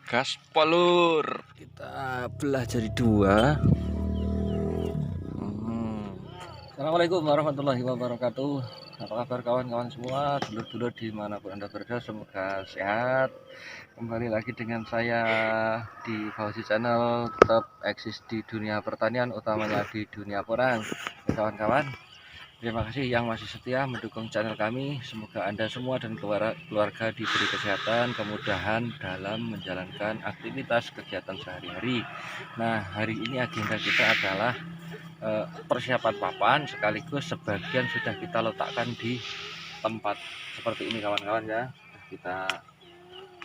Gaspolur kita belah jadi dua. Assalamualaikum warahmatullahi wabarakatuh. Apa kabar kawan-kawan semua, dulur-dulur dimanapun Anda berada, semoga sehat. Kembali lagi dengan saya di Fauzi Channel, tetap eksis di dunia pertanian, utamanya di dunia porang. Kawan-kawan, terima kasih yang masih setia mendukung channel kami. Semoga Anda semua dan keluarga diberi kesehatan, kemudahan dalam menjalankan aktivitas kegiatan sehari-hari. Nah, hari ini agenda kita adalah persiapan papan, sekaligus sebagian sudah kita letakkan di tempat seperti ini kawan-kawan ya. Kita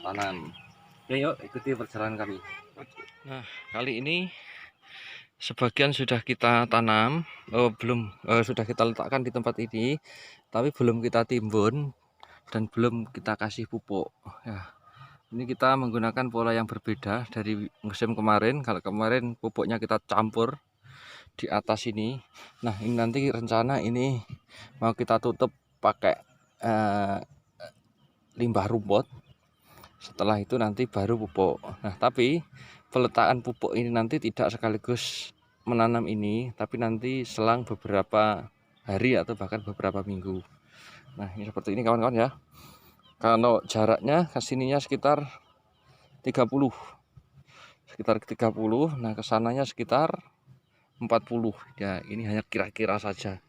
tanam. Oke, yuk ikuti perjalanan kami. Nah, kali ini sebagian sudah kita tanam, sudah kita letakkan di tempat ini, tapi belum kita timbun dan belum kita kasih pupuk. Ya, ini kita menggunakan pola yang berbeda dari musim kemarin. Kalau kemarin pupuknya kita campur di atas ini. Nah, ini nanti rencana ini mau kita tutup pakai limbah rumput. Setelah itu nanti baru pupuk. Nah, tapi peletakan pupuk ini nanti tidak sekaligus menanam ini, tapi nanti selang beberapa hari atau bahkan beberapa minggu. Nah, ini seperti ini kawan-kawan ya. Kalau jaraknya ke sininya sekitar 30. Nah kesananya sekitar 40. Ya, ini hanya kira-kira saja.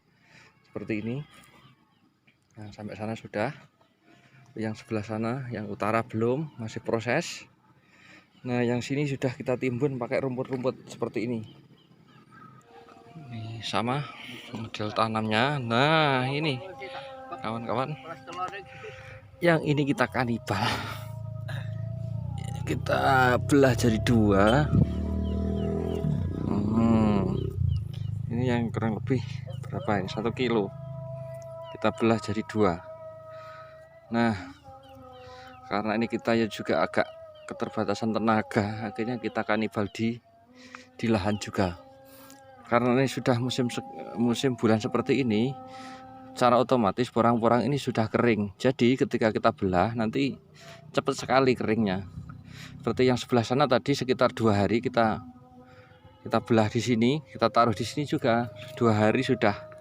Seperti ini. Nah, sampai sana sudah. Yang sebelah sana, yang utara belum, masih proses. Nah, yang sini sudah kita timbun pakai rumput-rumput seperti ini. Ini sama model tanamnya. Nah, ini kawan-kawan. Yang ini kita kanibal. Kita belah jadi dua. Ini yang kurang lebih berapa ini? 1 kilo. Kita belah jadi dua. Nah, karena ini kita ya juga agak keterbatasan tenaga, akhirnya kita kanibal di lahan juga. Karena ini sudah musim bulan seperti ini, secara otomatis porang-porang ini sudah kering. Jadi ketika kita belah nanti cepat sekali keringnya. Seperti yang sebelah sana tadi sekitar 2 hari kita belah di sini, kita taruh di sini juga 2 hari sudah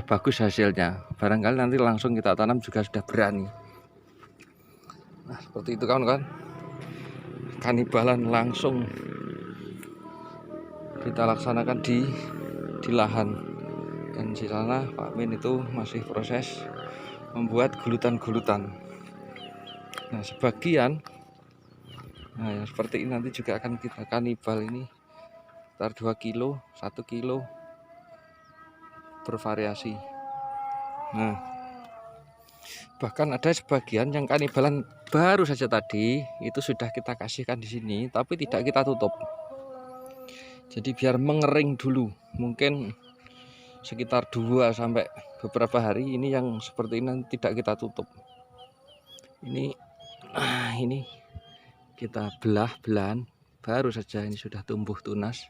bagus hasilnya. Barangkali nanti langsung kita tanam juga sudah berani. Nah, seperti itu kawan-kawan. Kanibalan langsung kita laksanakan di lahan. Dan di sana Pak Min itu masih proses membuat gulutan-gulutan. Nah, sebagian yang seperti ini nanti juga akan kita kanibal ini sekitar 2 kilo, 1 kilo bervariasi. Nah, bahkan ada sebagian yang kanibalan baru saja tadi itu sudah kita kasihkan di sini, tapi tidak kita tutup. Jadi biar mengering dulu, mungkin sekitar 2 sampai beberapa hari ini yang seperti ini tidak kita tutup. Ini kita belahan baru saja ini sudah tumbuh tunas.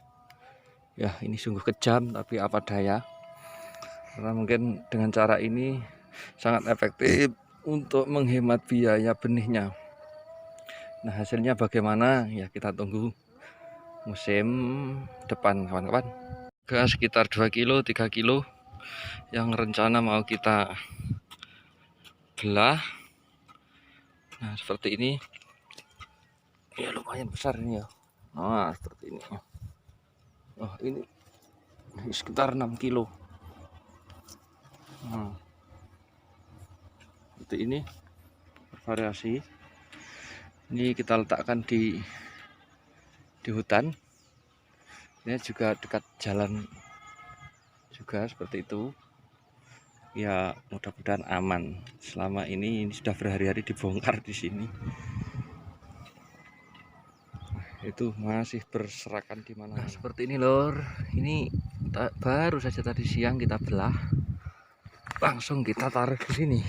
Ya, ini sungguh kejam tapi apa daya. Karena mungkin dengan cara ini sangat efektif untuk menghemat biaya benihnya. Nah, hasilnya bagaimana? Ya, kita tunggu musim depan kawan-kawan. Sekitar 2 kilo, 3 kilo yang rencana mau kita belah. Nah, seperti ini. Ya, lumayan besar ini ya. Nah, seperti ini. Oh, ini sekitar 6 kilo. Nah, seperti ini variasi. Ini kita letakkan di hutan. Ini juga dekat jalan juga seperti itu. Ya, mudah-mudahan aman. Selama ini sudah berhari-hari dibongkar di sini. Itu masih berserakan di mana. Nah, seperti ini lor. Ini baru saja tadi siang kita belah. Langsung kita taruh di sini.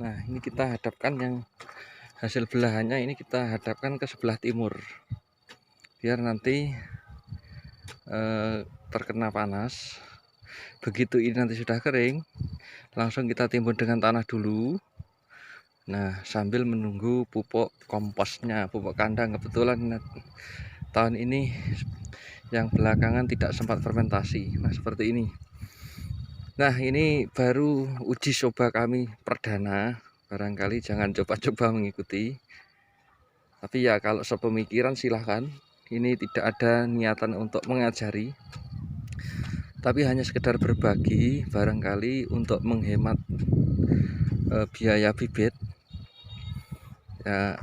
Nah, ini kita hadapkan yang hasil belahannya ini kita hadapkan ke sebelah timur. Biar nanti terkena panas. Begitu ini nanti sudah kering, langsung kita timbun dengan tanah dulu. Nah, sambil menunggu pupuk komposnya, pupuk kandang. Kebetulan tahun ini yang belakangan tidak sempat fermentasi. Nah, seperti ini. Nah, ini baru uji coba kami perdana. Barangkali jangan coba-coba mengikuti. Tapi ya kalau sepemikiran silahkan. Ini tidak ada niatan untuk mengajari, tapi hanya sekedar berbagi, barangkali untuk menghemat biaya bibit. Ya,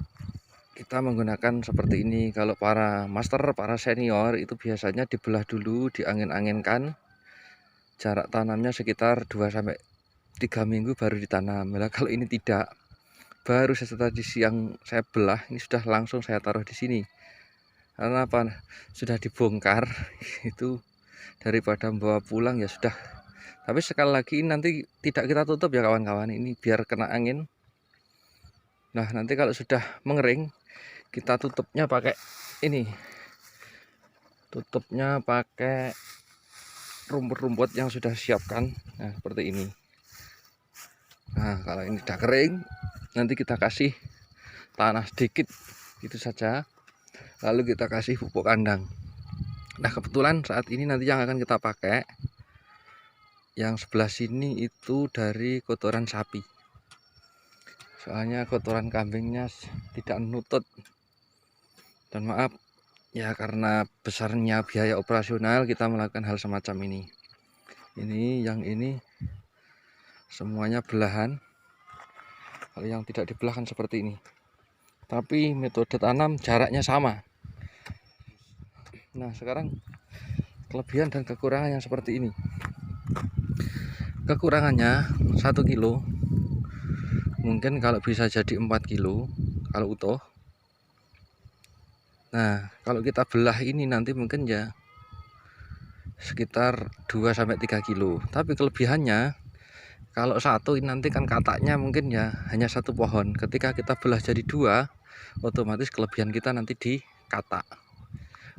kita menggunakan seperti ini. Kalau para master, para senior itu biasanya dibelah dulu, diangin-anginkan. Jarak tanamnya sekitar 2-3 minggu baru ditanam. Nah, kalau ini tidak, baru setelah di siang saya belah, ini sudah langsung saya taruh di sini. Karena apa? Sudah dibongkar itu daripada bawa pulang ya sudah. Tapi sekali lagi nanti tidak kita tutup ya kawan-kawan, ini biar kena angin. Nah, nanti kalau sudah mengering kita tutupnya pakai ini. Tutupnya pakai rumput-rumput yang sudah siapkan. Nah, seperti ini. Nah, kalau ini sudah kering, nanti kita kasih tanah sedikit gitu saja. Lalu kita kasih pupuk kandang. Nah, kebetulan saat ini nanti yang akan kita pakai yang sebelah sini itu dari kotoran sapi. Soalnya kotoran kambingnya tidak nutut. Dan maaf ya, karena besarnya biaya operasional kita melakukan hal semacam ini. Yang ini semuanya belahan. Kalau yang tidak dibelahkan seperti ini. Tapi metode tanam jaraknya sama. Nah, sekarang kelebihan dan kekurangan yang seperti ini. Kekurangannya 1 kilo. Mungkin kalau bisa jadi 4 kilo kalau utuh. Nah, kalau kita belah ini nanti mungkin ya sekitar 2-3 kilo. Tapi kelebihannya kalau satu ini nanti kan kataknya mungkin ya hanya 1 pohon. Ketika kita belah jadi 2, otomatis kelebihan kita nanti di katak.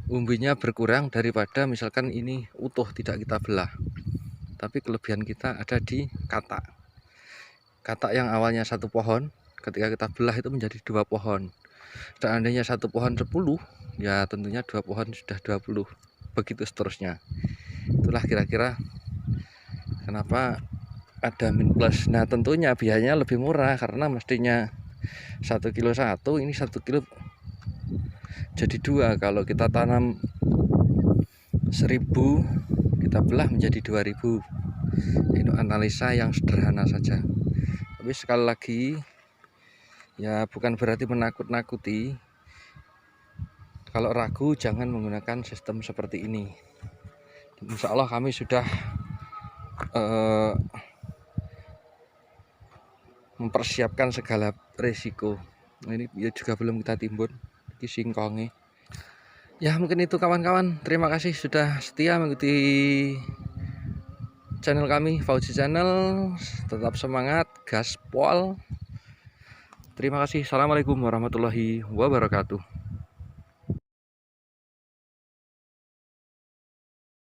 Umbinya berkurang daripada misalkan ini utuh tidak kita belah. Tapi kelebihan kita ada di katak. Katak yang awalnya 1 pohon, ketika kita belah itu menjadi 2 pohon. Seandainya 1 pohon 10, ya tentunya 2 pohon sudah 20. Begitu seterusnya. Itulah kira-kira kenapa ada min plus. Nah, tentunya biayanya lebih murah karena mestinya 1 kilo 1, ini 1 kilo jadi 2. Kalau kita tanam 1000, kita belah menjadi 2000. Ini analisa yang sederhana saja. Tapi sekali lagi ya bukan berarti menakut-nakuti. Kalau ragu jangan menggunakan sistem seperti ini. Insya Allah kami sudah mempersiapkan segala resiko. Ini ya juga belum kita timbun di singkongnya. Ya mungkin itu kawan-kawan. Terima kasih sudah setia mengikuti channel kami, Fauzi Channel. Tetap semangat, gaspol. Terima kasih. Assalamualaikum warahmatullahi wabarakatuh.